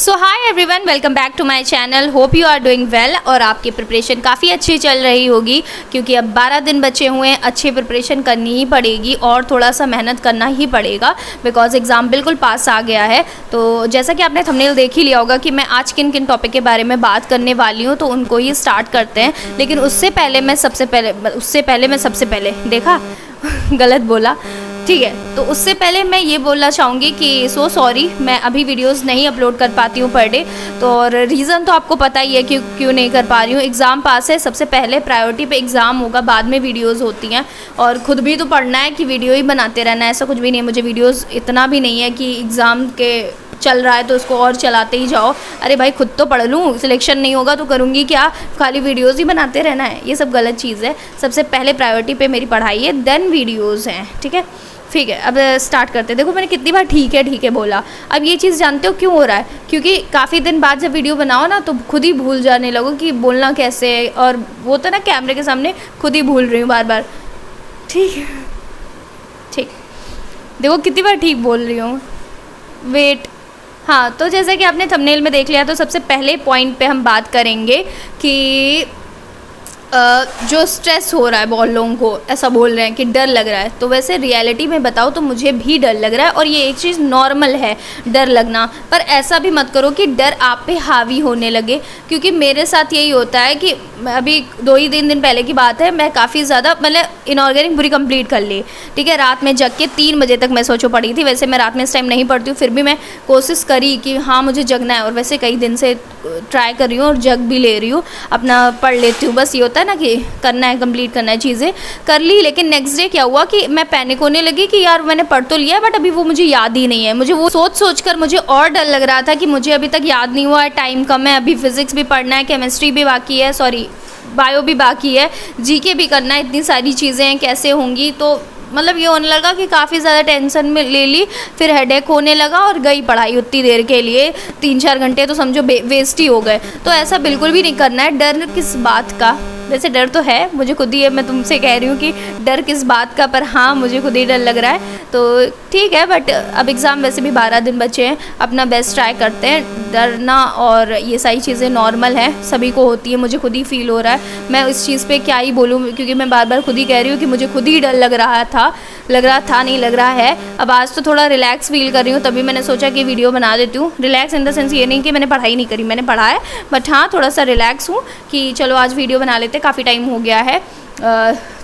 So hi everyone, welcome back to my channel. Hope you are doing well और आपकी preparation काफ़ी अच्छी चल रही होगी क्योंकि अब 12 दिन बचे हुए हैं। अच्छी प्रिपरेशन करनी ही पड़ेगी और थोड़ा सा मेहनत करना ही पड़ेगा बिकॉज एग्ज़ाम बिल्कुल पास आ गया है। तो जैसा कि आपने थंबनेल देख ही लिया होगा कि मैं आज किन किन टॉपिक के बारे में बात करने वाली हूँ, तो उनको ही स्टार्ट करते हैं। लेकिन उससे पहले मैं सबसे पहले देखा गलत बोला, ठीक है। तो उससे पहले मैं ये बोलना चाहूँगी कि सो सॉरी, मैं अभी वीडियोस नहीं अपलोड कर पाती हूँ पर डे। तो और रीज़न तो आपको पता ही है कि क्यों नहीं कर पा रही हूँ। एग्ज़ाम पास है, सबसे पहले प्रायोरिटी पे एग्ज़ाम होगा, बाद में वीडियोस होती हैं। और ख़ुद भी तो पढ़ना है कि वीडियो ही बनाते रहना है, ऐसा कुछ भी नहीं है। मुझे वीडियोज़ इतना भी नहीं है कि एग्ज़ाम के चल रहा है तो उसको और चलाते ही जाओ। अरे भाई, खुद तो पढ़ लूँ, सिलेक्शन नहीं होगा तो करूँगी क्या, खाली वीडियोज़ ही बनाते रहना है, ये सब गलत चीज़ है। सबसे पहले प्रायोरिटी पे मेरी पढ़ाई है, देन वीडियोज़ हैं, ठीक है। ठीक है, अब स्टार्ट करते हैं। देखो मैंने कितनी बार ठीक है बोला। अब ये चीज़ जानते हो क्यों हो रहा है? क्योंकि काफ़ी दिन बाद जब वीडियो बनाओ ना तो खुद ही भूल जाने लगो कि बोलना कैसे है। और वो तो ना कैमरे के सामने खुद ही भूल रही हूँ बार बार। ठीक है, ठीक, देखो कितनी बार ठीक बोल रही हूँ। वेट, हाँ, तो जैसे कि आपने थंबनेल में देख लिया, तो सबसे पहले पॉइंट पे हम बात करेंगे कि जो स्ट्रेस हो रहा है, बहुत लोगों को ऐसा बोल रहे हैं कि डर लग रहा है। तो वैसे रियलिटी में बताओ तो मुझे भी डर लग रहा है और ये एक चीज़ नॉर्मल है डर लगना। पर ऐसा भी मत करो कि डर आप पे हावी होने लगे, क्योंकि मेरे साथ यही होता है कि अभी 2 ही दिन पहले की बात है, मैं काफ़ी ज़्यादा मतलब इनऑर्गेनिक पूरी कंप्लीट कर ली, ठीक है। रात में जग के 3 बजे तक मैं सोचो पढ़ी थी। वैसे मैं रात में इस टाइम नहीं पढ़ती हूँ, फिर भी मैं कोशिश करी कि हाँ मुझे जगना है। और वैसे कई दिन से ट्राई कर रही हूँ और जग भी ले रही हूँ, अपना पढ़ लेती हूँ। बस ये होता है ना कि करना है, कंप्लीट करना है, चीज़ें कर ली। लेकिन नेक्स्ट डे क्या हुआ कि मैं पैनिक होने लगी कि यार मैंने पढ़ तो लिया है बट अभी वो मुझे याद ही नहीं है। मुझे वो सोच कर मुझे और डर लग रहा था कि मुझे अभी तक याद नहीं हुआ है, टाइम कम है, अभी फिजिक्स भी पढ़ना है, केमिस्ट्री भी बाकी है, सॉरी बायो भी बाकी है, जीके भी करना है, इतनी सारी चीज़ें हैं, कैसे होंगी। तो मतलब ये होने लगा कि काफ़ी ज़्यादा टेंशन में ले ली, फिर हेडेक होने लगा और गई पढ़ाई उतनी देर के लिए। 3-4 घंटे तो समझो वेस्ट ही हो गए। तो ऐसा बिल्कुल भी नहीं करना है। डर किस बात का? वैसे डर तो है, मुझे खुद ही है, मैं तुमसे कह रही हूँ कि डर किस बात का, पर हाँ मुझे खुद ही डर लग रहा है। तो ठीक है, बट अब एग्ज़ाम वैसे भी 12 दिन बचे हैं, अपना बेस्ट ट्राई करते हैं। डरना और ये सारी चीज़ें नॉर्मल है, सभी को होती है, मुझे खुद ही फील हो रहा है। मैं इस चीज़ पे क्या ही बोलूँ, क्योंकि मैं बार बार खुद ही कह रही हूँ कि मुझे खुद ही डर लग रहा नहीं लग रहा है। अब आज तो थोड़ा रिलैक्स फील कर रही हूँ, तभी मैंने सोचा कि वीडियो बना देती हूँ। रिलैक्स इन द सेंस ये नहीं कि मैंने पढ़ाई नहीं करी, मैंने पढ़ा है, बट हाँ थोड़ा सा रिलैक्स हूँ कि चलो आज वीडियो बना लेते, काफ़ी टाइम हो गया है।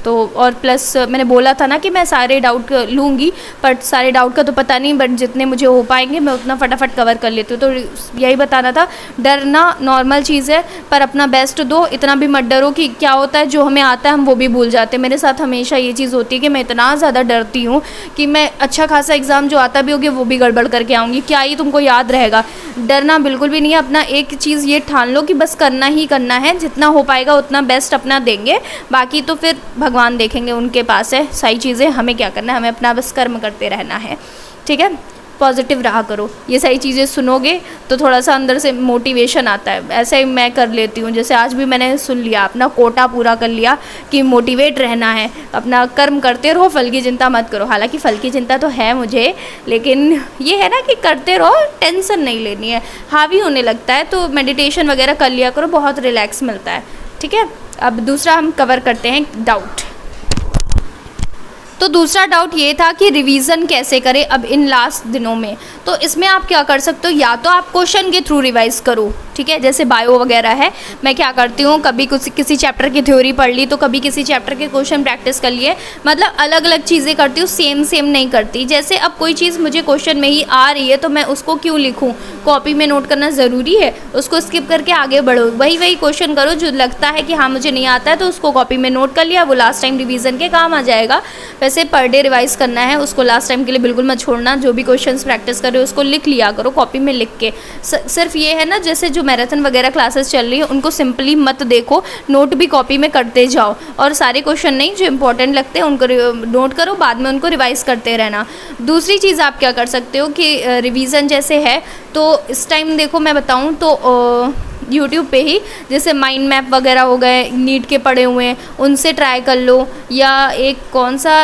तो और प्लस मैंने बोला था ना कि मैं सारे डाउट लूँगी, बट सारे डाउट का तो पता नहीं, बट जितने मुझे हो पाएंगे मैं उतना फटाफट कवर कर लेती हूँ। तो यही बताना था, डरना नॉर्मल चीज़ है पर अपना बेस्ट दो। इतना भी मत डरो कि क्या होता है जो हमें आता है हम वो भी भूल जाते हैं। मेरे साथ हमेशा ये चीज़ होती है कि मैं इतना ज़्यादा डरती हूँ कि मैं अच्छा खासा एग्ज़ाम जो आता भी होगी वो भी गड़बड़ करके आऊँगी। क्या ही तुमको याद रहेगा? डरना बिल्कुल भी नहीं है। अपना एक चीज़ ये ठान लो कि बस करना ही करना है, जितना हो पाएगा उतना बेस्ट अपना देंगे, बाकी तो फिर भगवान देखेंगे, उनके पास है सारी चीज़ें। हमें क्या करना है, हमें अपना बस कर्म करते रहना है, ठीक है। पॉजिटिव रहा करो, ये सारी चीज़ें सुनोगे तो थोड़ा सा अंदर से मोटिवेशन आता है। ऐसे ही मैं कर लेती हूँ, जैसे आज भी मैंने सुन लिया, अपना कोटा पूरा कर लिया कि मोटिवेट रहना है, अपना कर्म करते रहो, फल की चिंता मत करो। हालांकि फल की चिंता तो है मुझे, लेकिन ये है ना कि करते रहो, टेंशन नहीं लेनी है। हावी होने लगता है तो मेडिटेशन वगैरह कर लिया करो, बहुत रिलैक्स मिलता है, ठीक है। अब दूसरा हम कवर करते हैं, डाउट। तो दूसरा डाउट ये था कि रिवीजन कैसे करें अब इन लास्ट दिनों में। तो इसमें आप क्या कर सकते हो, या तो आप क्वेश्चन के थ्रू रिवाइज करो, ठीक है। जैसे बायो वगैरह है, मैं क्या करती हूँ, कभी किसी चैप्टर की थ्योरी पढ़ ली तो कभी किसी चैप्टर के क्वेश्चन प्रैक्टिस कर लिए। मतलब अलग अलग चीज़ें करती हूँ, सेम नहीं करती। जैसे अब कोई चीज़ मुझे क्वेश्चन में ही आ रही है तो मैं उसको क्यों लिखूँ, कॉपी में नोट करना ज़रूरी है? उसको स्किप करके आगे बढ़ो, वही क्वेश्चन करो जो लगता है कि हाँ मुझे नहीं आता है, तो उसको कॉपी में नोट कर लिया, वो लास्ट टाइम रिवीजन के काम आ जाएगा। वैसे पर डे रिवाइज करना है, उसको लास्ट टाइम के लिए बिल्कुल मत छोड़ना। जो भी क्वेश्चंस प्रैक्टिस कर रहे हो उसको लिख लिया करो कॉपी में लिख के। सिर्फ ये है ना, जैसे जो मैराथन वगैरह क्लासेस चल रही है उनको सिंपली मत देखो, नोट भी कॉपी में करते जाओ। और सारे क्वेश्चन नहीं, जो इंपॉर्टेंट लगते हैं उनको नोट करो, बाद में उनको रिवाइज करते रहना। दूसरी चीज़ आप क्या कर सकते हो कि रिवीजन जैसे है तो इस टाइम देखो मैं बताऊँ तो यूट्यूब पे ही, जैसे माइंड मैप वगैरह हो गए, नीट के पढ़े हुए हैं उनसे ट्राई कर लो, या एक कौन सा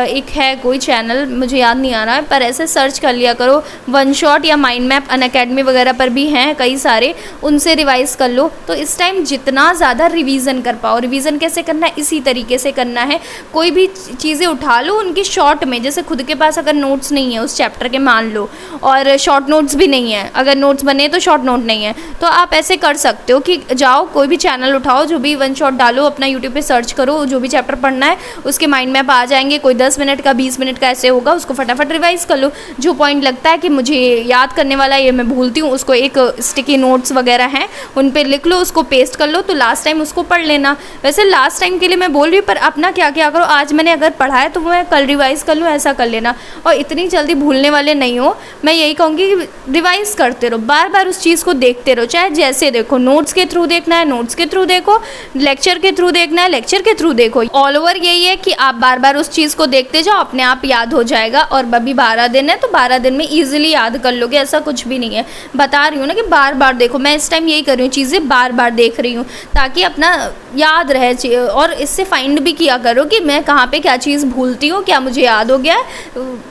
एक है कोई चैनल मुझे याद नहीं आ रहा है, पर ऐसे सर्च कर लिया करो, वन शॉट या माइंड मैप, अनअकैडमी वगैरह पर भी हैं कई सारे, उनसे रिवाइज़ कर लो। तो इस टाइम जितना ज़्यादा रिवीजन कर पाओ, रिवीजन कैसे करना है, इसी तरीके से करना है। कोई भी चीज़ें उठा लो उनकी शॉर्ट में, जैसे खुद के पास अगर नोट्स नहीं है उस चैप्टर के मान लो, और शॉर्ट नोट्स भी नहीं है, अगर नोट्स बने तो शॉर्ट नोट नहीं है, तो आप ऐसे कर सकते हो कि जाओ कोई भी चैनल उठाओ, जो भी वन शॉट डालो, अपना यूट्यूब पे सर्च करो, जो भी चैप्टर पढ़ना है उसके माइंड मैप आ जाएंगे, कोई 10 मिनट का 20 मिनट का ऐसे होगा, उसको फटाफट रिवाइज कर लो। जो पॉइंट लगता है कि मुझे याद करने वाला है, ये मैं भूलती हूँ, उसको एक स्टिकी नोट्स वगैरह हैं उन पर लिख लो, उसको पेस्ट कर लो, तो लास्ट टाइम उसको पढ़ लेना। वैसे लास्ट टाइम के लिए मैं बोल रही हूँ, पर अपना क्या क्या करो, आज मैंने अगर पढ़ा है तो मैं कल रिवाइज़ कर लूँ, ऐसा कर लेना। और इतनी जल्दी भूलने वाले नहीं हो, मैं यही कहूँगी कि रिवाइज़ करते रहो, बार बार उस चीज़ को देखते रहो, चाहे जैसे देखो, नोट्स के थ्रू देखना है नोट्स के थ्रू देखो, लेक्चर के थ्रू देखना है लेक्चर के थ्रू देखो। ऑल ओवर यही है कि आप बार बार उस चीज़ को देखते जाओ, अपने आप याद हो जाएगा। और अभी 12 दिन है तो 12 दिन में ईजिली याद कर लोगे, ऐसा कुछ भी नहीं है। बता रही हूँ ना कि बार बार देखो, मैं इस टाइम यही कर रही हूँ, चीज़ें बार बार देख रही हूँ ताकि अपना याद रहे, और इससे फाइंड भी किया करो कि मैं कहाँ पे क्या चीज़ भूलती हूँ, क्या मुझे याद हो गया है,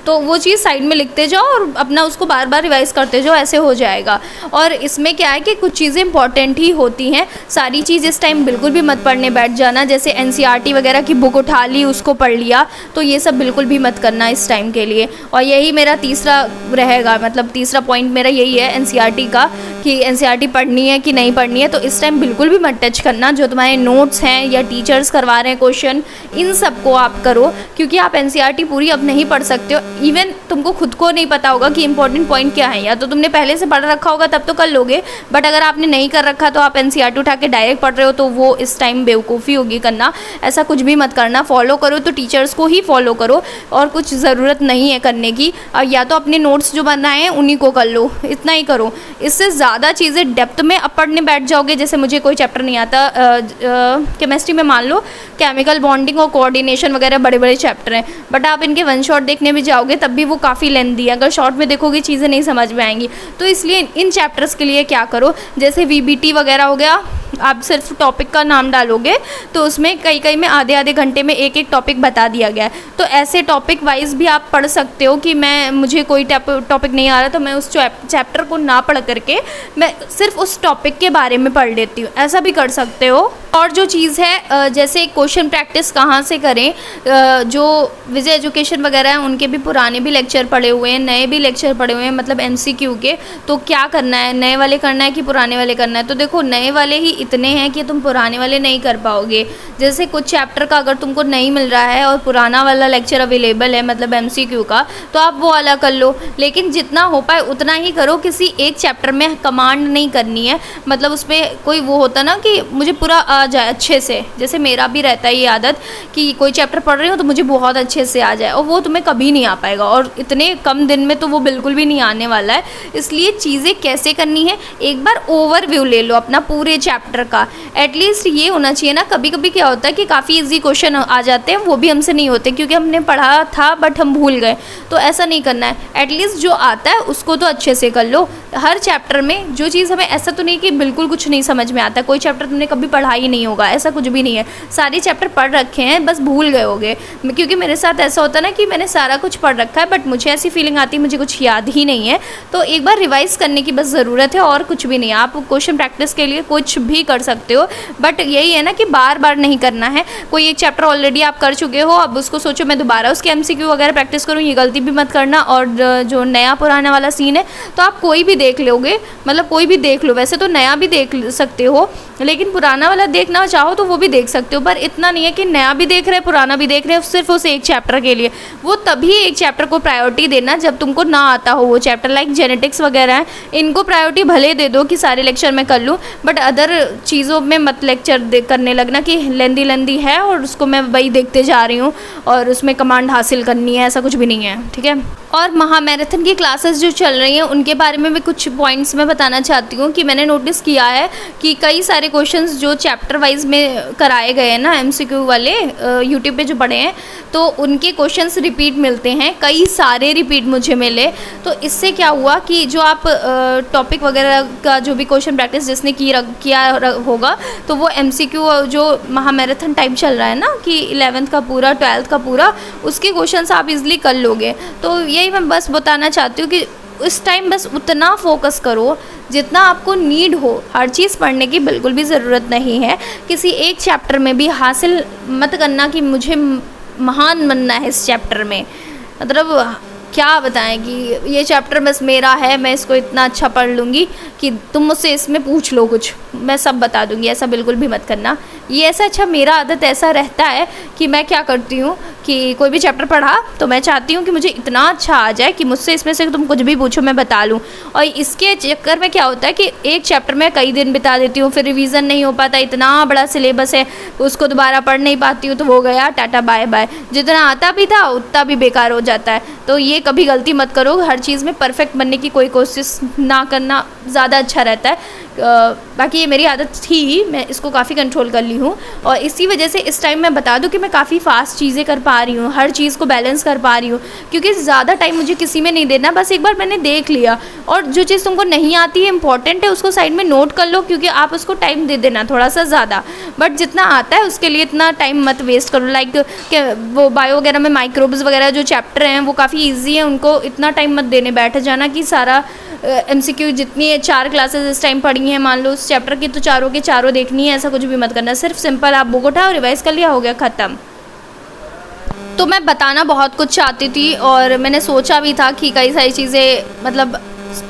तो वो चीज़ साइड में लिखते जाओ और अपना उसको बार बार रिवाइज़ करते जाओ, ऐसे हो जाएगा। और इसमें क्या है कि कुछ चीज़ें इंपॉर्टेंट ही होती हैं, सारी चीज़ इस टाइम बिल्कुल भी मत पढ़ने बैठ जाना, जैसे एनसीईआरटी वगैरह की बुक उठा ली उसको पढ़ लिया, तो ये सब बिल्कुल भी मत करना इस टाइम के लिए। और यही मेरा तीसरा रहेगा, मतलब तीसरा पॉइंट मेरा यही है एनसीईआरटी का, कि एनसीईआरटी पढ़नी है कि नहीं पढ़नी है, तो इस टाइम बिल्कुल भी मत टच करना। जो तुम्हारे नोट्स हैं या टीचर्स करवा रहे हैं क्वेश्चन, इन सब को आप करो, क्योंकि आप एनसीईआरटी पूरी अब नहीं पढ़ सकते हो। इवन तुमको खुद को नहीं पता होगा कि इंपॉर्टेंट पॉइंट क्या है, या तो तुमने पहले से पढ़ रखा होगा तब तो कर लोगे, बट अगर आपने नहीं कर रखा तो आप एनसीईआरटी उठा के डायरेक्ट पढ़ रहे हो, तो वो इस टाइम बेवकूफ़ी होगी करना। ऐसा कुछ भी मत करना, फॉलो करो तो टीचर्स को ही फॉलो करो, और कुछ ज़रूरत नहीं है करने की। या तो अपने नोट्स जो बनाए हैं उन्हीं को कर लो, इतना ही करो। इससे ज़्यादा चीज़ें डेप्थ में अब पढ़ने बैठ जाओगे, जैसे मुझे कोई चैप्टर नहीं आता केमिस्ट्री में, मान लो केमिकल बॉन्डिंग और कोऑर्डिनेशन वगैरह बड़े बड़े चैप्टर हैं, बट आप इनके वन शॉट देखने भी जाओगे तब भी वो काफ़ी लेंथी है, अगर शॉर्ट में देखोगे चीज़ें नहीं समझ में आएंगी। तो इसलिए इन चैप्टर्स के लिए क्या करो, जैसे वीबीटी वगैरह हो गया, आप सिर्फ टॉपिक का नाम डालोगे तो उसमें कई कई में आधे आधे घंटे में एक एक टॉपिक बता दिया गया है, तो ऐसे टॉपिक वाइज भी आप पढ़ सकते हो कि मुझे कोई टॉपिक नहीं आ रहा तो मैं उस चैप्टर को ना पढ़ करके मैं सिर्फ उस टॉपिक के बारे में पढ़ लेती हूँ, ऐसा भी कर सकते हो। और जो चीज़ है, जैसे क्वेश्चन प्रैक्टिस कहाँ से करें, जो विजय एजुकेशन वगैरह हैं उनके भी पुराने भी लेक्चर पढ़े हुए हैं, नए भी लेक्चर पढ़े हुए हैं, मतलब एमसीक्यू के, तो क्या करना है, नए वाले करना है कि पुराने वाले करना है। तो देखो नए वाले ही इतने हैं कि तुम पुराने वाले नहीं कर पाओगे, जैसे कुछ चैप्टर का अगर तुमको नहीं मिल रहा है और पुराना वाला लेक्चर अवेलेबल है, मतलब एमसीक्यू का, तो आप वो वाला कर लो, लेकिन जितना हो पाए उतना ही करो। किसी एक चैप्टर में कमांड नहीं करनी है, मतलब उसमें कोई वो होता ना कि मुझे पूरा आ जाए अच्छे से, जैसे मेरा भी रहता है ये आदत कि कोई चैप्टर पढ़ रही हूँ तो मुझे बहुत अच्छे से आ जाए, और वो तुम्हें कभी नहीं आ पाएगा, और इतने कम दिन में तो वो बिल्कुल भी नहीं आने वाला है। इसलिए चीज़ें कैसे करनी है, एक बार ओवरव्यू ले लो अपना पूरे चैप्टर का, एटलीस्ट ये होना चाहिए ना। कभी कभी क्या होता है कि काफ़ी ईजी क्वेश्चन आ जाते हैं, वो भी हमसे नहीं होते क्योंकि हमने पढ़ा था बट हम भूल गए, तो ऐसा नहीं करना है। एटलीस्ट जो आता है उसको तो अच्छे से कर लो। हर चैप्टर में जो चीज़ हमें, ऐसा तो नहीं कि बिल्कुल कुछ नहीं समझ में आता, कोई चैप्टर तुमने कभी पढ़ा ही नहीं होगा, ऐसा कुछ भी नहीं है, सारे चैप्टर पढ़ रखे हैं, बस भूल गए होगे। क्योंकि मेरे साथ ऐसा होता है ना कि मैंने सारा कुछ पढ़ रखा है बट मुझे ऐसी फीलिंग आती है मुझे कुछ याद ही नहीं है, तो एक बार रिवाइज़ करने की बस ज़रूरत है, और कुछ भी नहीं है। आप क्वेश्चन प्रैक्टिस के लिए कुछ भी कर सकते हो, बट यही है ना कि बार बार नहीं करना है। कोई एक चैप्टर ऑलरेडी आप कर चुके हो, अब उसको सोचो मैं दोबारा उसके एमसीक्यू वगैरह प्रैक्टिस करूँ, ये गलती भी मत करना। और जो नया पुराना वाला सीन है तो आप कोई भी देख लोगे, मतलब कोई भी देख लो, वैसे तो नया भी देख सकते हो, लेकिन पुराना वाला देखना चाहो तो वो भी देख सकते हो, पर इतना नहीं है कि नया भी देख रहे पुराना भी देख रहे सिर्फ उस एक चैप्टर के लिए। वो तभी एक चैप्टर को प्रायोरिटी देना जब तुमको ना आता हो वो चैप्टर, लाइक जेनेटिक्स वगैरह है, इनको प्रायोरिटी भले दे दो कि सारे लेक्चर में कर लूँ, बट अदर चीज़ों में मत लेक्चर करने लगना कि लेंदी है और उसको मैं वही देखते जा रही हूँ और उसमें कमांड हासिल करनी है, ऐसा कुछ भी नहीं है, ठीक है। और महामैराथन की क्लासेस जो चल रही हैं उनके बारे में भी कुछ पॉइंट्स मैं बताना चाहती हूँ कि मैंने नोटिस किया है कि कई सारे सारे क्वेश्चंस जो चैप्टर वाइज में कराए गए हैं ना एमसीक्यू वाले, यूट्यूब पे जो पढ़े हैं, तो उनके क्वेश्चंस रिपीट मिलते हैं, कई सारे रिपीट मुझे मिले। तो इससे क्या हुआ कि जो आप टॉपिक वगैरह का जो भी क्वेश्चन प्रैक्टिस जिसने किया होगा, तो वो एमसीक्यू जो महामैराथन टाइप चल रहा है ना कि 11th का पूरा 12th का पूरा, उसके क्वेश्चंस आप इजीली कर लोगे। तो यही मैं बस बताना चाहती हूँ कि उस टाइम बस उतना फोकस करो जितना आपको नीड हो। हर चीज़ पढ़ने की बिल्कुल भी ज़रूरत नहीं है। किसी एक चैप्टर में भी हासिल मत करना कि मुझे महान बनना है इस चैप्टर में। मतलब क्या बताएं कि ये चैप्टर बस मेरा है, मैं इसको इतना अच्छा पढ़ लूँगी कि तुम मुझसे इसमें पूछ लो कुछ, मैं सब बता दूँगी। ऐसा बिल्कुल भी मत करना। ये ऐसा अच्छा मेरा आदत ऐसा रहता है कि मैं क्या करती हूँ कि कोई भी चैप्टर पढ़ा तो मैं चाहती हूँ कि मुझे इतना अच्छा आ जाए कि मुझसे इसमें से तुम कुछ भी पूछो मैं बता लूँ। और इसके चक्कर में क्या होता है कि एक चैप्टर में कई दिन बिता देती हूँ, फिर रिवीजन नहीं हो पाता, इतना बड़ा सिलेबस है उसको दोबारा पढ़ नहीं पाती हूँ, तो वो गया टाटा बाय बाय। जितना आता भी था उतना भी बेकार हो जाता है। तो ये कभी गलती मत करो, हर चीज़ में परफेक्ट बनने की कोई कोशिश ना करना ज़्यादा अच्छा रहता है। बाकी ये मेरी आदत थी, मैं इसको काफ़ी कंट्रोल कर ली हूँ और इसी वजह से इस टाइम मैं बता दूँ कि मैं काफ़ी फास्ट चीज़ें कर पा रही हूँ, हर चीज़ को बैलेंस कर पा रही हूँ, क्योंकि ज़्यादा टाइम मुझे किसी में नहीं देना। बस एक बार मैंने देख लिया और जो चीज़ तुमको नहीं आती है इंपॉर्टेंट है उसको साइड में नोट कर लो, क्योंकि आप उसको टाइम दे देना थोड़ा सा ज़्यादा, बट जितना आता है उसके लिए इतना टाइम मत वेस्ट करो। लाइक वो बायो वगैरह में माइक्रोब्स वगैरह जो चैप्टर हैं वो काफ़ी ईजी है, उनको इतना टाइम मत देने बैठ जाना कि सारा एमसीक्यू जितनी 4 क्लासेस इस टाइम पढ़ी हैं, मान लो उस चैप्टर की तो चारों के चारों देखनी है, ऐसा कुछ भी मत करना। सिर्फ सिंपल आप बुक उठाओ, रिवाइज कर लिया, हो गया ख़त्म। तो मैं बताना बहुत कुछ चाहती थी और मैंने सोचा भी था कि कई सारी चीज़ें मतलब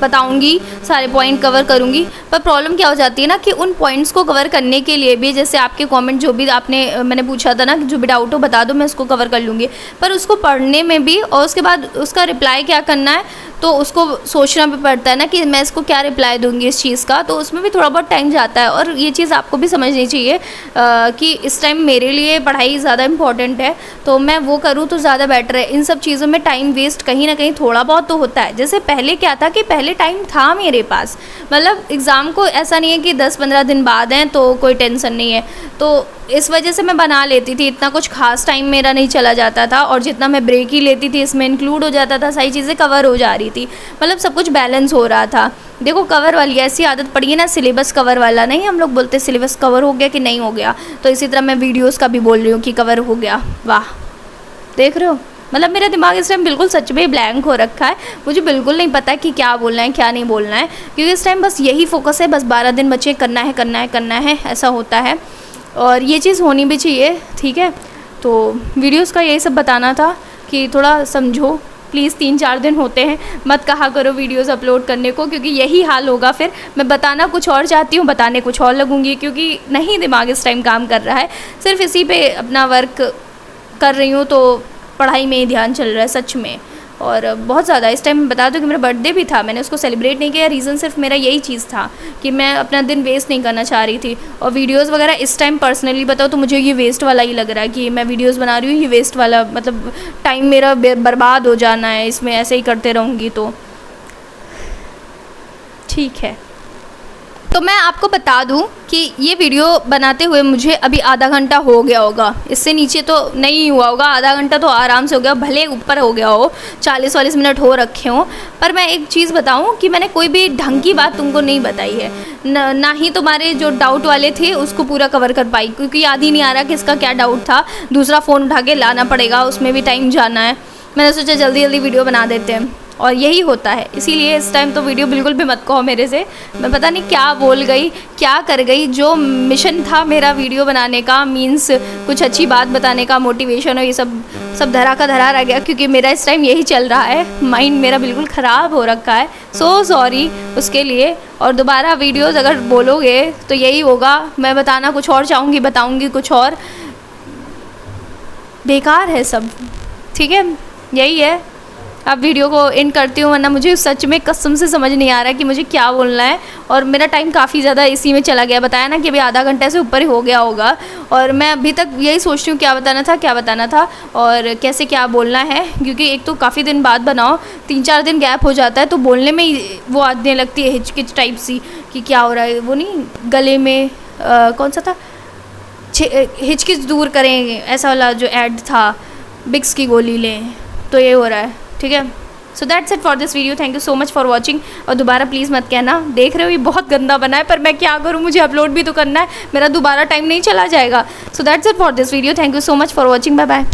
बताऊंगी, सारे पॉइंट कवर करूंगी, पर प्रॉब्लम क्या हो जाती है ना कि उन पॉइंट्स को कवर करने के लिए भी, जैसे आपके कमेंट जो भी मैंने पूछा था ना कि जो भी डाउट हो बता दो, मैं उसको कवर कर लूँगी, पर उसको पढ़ने में भी और उसके बाद उसका रिप्लाई क्या करना है तो उसको सोचना भी पड़ता है ना कि मैं इसको क्या रिप्लाई दूंगी इस चीज़ का, तो उसमें भी थोड़ा बहुत टाइम जाता है। और ये चीज़ आपको भी समझनी चाहिए कि इस टाइम मेरे लिए पढ़ाई ज़्यादा इम्पॉर्टेंट है, तो मैं वो करूँ तो ज़्यादा बेटर है। इन सब चीज़ों में टाइम वेस्ट कहीं ना कहीं थोड़ा बहुत तो होता है। जैसे पहले क्या था कि पहले टाइम था मेरे पास, मतलब एग्ज़ाम को ऐसा नहीं है कि 10-15 दिन बाद हैं तो कोई टेंशन नहीं है, तो इस वजह से मैं बना लेती थी, इतना कुछ खास टाइम मेरा नहीं चला जाता था और जितना मैं ब्रेक ही लेती थी इसमें इंक्लूड हो जाता था, सारी चीज़ें कवर हो जा रही थी, मतलब सब कुछ बैलेंस हो रहा था। देखो कवर वाली ऐसी आदत पड़ी है ना, सिलेबस कवर वाला नहीं, हम लोग बोलते सिलेबस कवर हो गया कि नहीं हो गया, तो इसी तरह मैं वीडियोज़ का भी बोल रही हूँ कि कवर हो गया। वाह, देख रहे हो, मतलब मेरा दिमाग इस टाइम बिल्कुल सच में ब्लैंक हो रखा है, मुझे बिल्कुल नहीं पता कि क्या बोलना है क्या नहीं बोलना है, क्योंकि इस टाइम बस यही फोकस है, बस 12 दिन बच्चे करना है करना है करना है, ऐसा होता है और ये चीज़ होनी भी चाहिए। ठीक है, तो वीडियोस का यही सब बताना था कि थोड़ा समझो प्लीज़। 3-4 दिन होते हैं, मत कहा करो वीडियोस अपलोड करने को, क्योंकि यही हाल होगा फिर। मैं बताना कुछ और चाहती हूँ, बताने कुछ और लगूंगी, क्योंकि नहीं दिमाग इस टाइम काम कर रहा है, सिर्फ इसी पे अपना वर्क कर रही हूँ, तो पढ़ाई में ही ध्यान चल रहा है सच में। और बहुत ज़्यादा इस टाइम बता दूँ कि मेरा बर्थडे भी था, मैंने उसको सेलिब्रेट नहीं किया, रीज़न सिर्फ मेरा यही चीज़ था कि मैं अपना दिन वेस्ट नहीं करना चाह रही थी। और वीडियोस वगैरह इस टाइम पर्सनली बताओ तो मुझे ये वेस्ट वाला ही लग रहा है कि मैं वीडियोस बना रही हूँ, ये वेस्ट वाला, मतलब टाइम मेरा बर्बाद हो जाना है इसमें, ऐसे ही करते रहूँगी तो ठीक है। तो मैं आपको बता दूं कि ये वीडियो बनाते हुए मुझे अभी आधा घंटा हो गया होगा, इससे नीचे तो नहीं हुआ होगा, आधा घंटा तो आराम से हो गया, भले ऊपर हो गया हो, 40-40 मिनट हो रखे हों। पर मैं एक चीज़ बताऊं कि मैंने कोई भी ढंग की बात तुमको नहीं बताई है, ना ही तुम्हारे जो डाउट वाले थे उसको पूरा कवर कर पाई, क्योंकि याद ही नहीं आ रहा किसका क्या डाउट था, दूसरा फ़ोन उठा के लाना पड़ेगा, उसमें भी टाइम जाना है। मैंने सोचा जल्दी जल्दी वीडियो बना देते हैं और यही होता है, इसीलिए इस टाइम तो वीडियो बिल्कुल भी मत कहो मेरे से, मैं पता नहीं क्या बोल गई क्या कर गई। जो मिशन था मेरा वीडियो बनाने का, मीन्स कुछ अच्छी बात बताने का, मोटिवेशन और ये सब धरा का धरा रह गया, क्योंकि मेरा इस टाइम यही चल रहा है, माइंड मेरा बिल्कुल ख़राब हो रखा है। सो सॉरी उसके लिए। और दोबारा वीडियोज़ अगर बोलोगे तो यही होगा, मैं बताना कुछ और चाहूँगी, बताऊँगी कुछ और, बेकार है सब। ठीक है, यही है। अब वीडियो को एंड करती हूँ, वरना मुझे सच में कसम से समझ नहीं आ रहा है कि मुझे क्या बोलना है, और मेरा टाइम काफ़ी ज़्यादा इसी में चला गया। बताया ना कि अभी आधा घंटे से ऊपर ही हो गया होगा, और मैं अभी तक यही सोचती हूँ क्या बताना था और कैसे क्या बोलना है, क्योंकि एक तो काफ़ी दिन बाद बनाओ, 3-4 दिन गैप हो जाता है तो बोलने में ही वो आने लगती है हिचकिच टाइप सी कि क्या हो रहा है, वो नहीं गले में कौन सा था, हिचकिच दूर करें, ऐसा वाला जो ऐड था, बिक्स की गोली लें, तो ये हो रहा है, ठीक है। सो that's it for this video, thank you so much for watching. और दोबारा प्लीज़ मत कहना, देख रहे हो ये बहुत गंदा बना है, पर मैं क्या करूँ, मुझे अपलोड भी तो करना है, मेरा दोबारा टाइम नहीं चला जाएगा। So that's it for this video, thank you so much for watching, bye bye.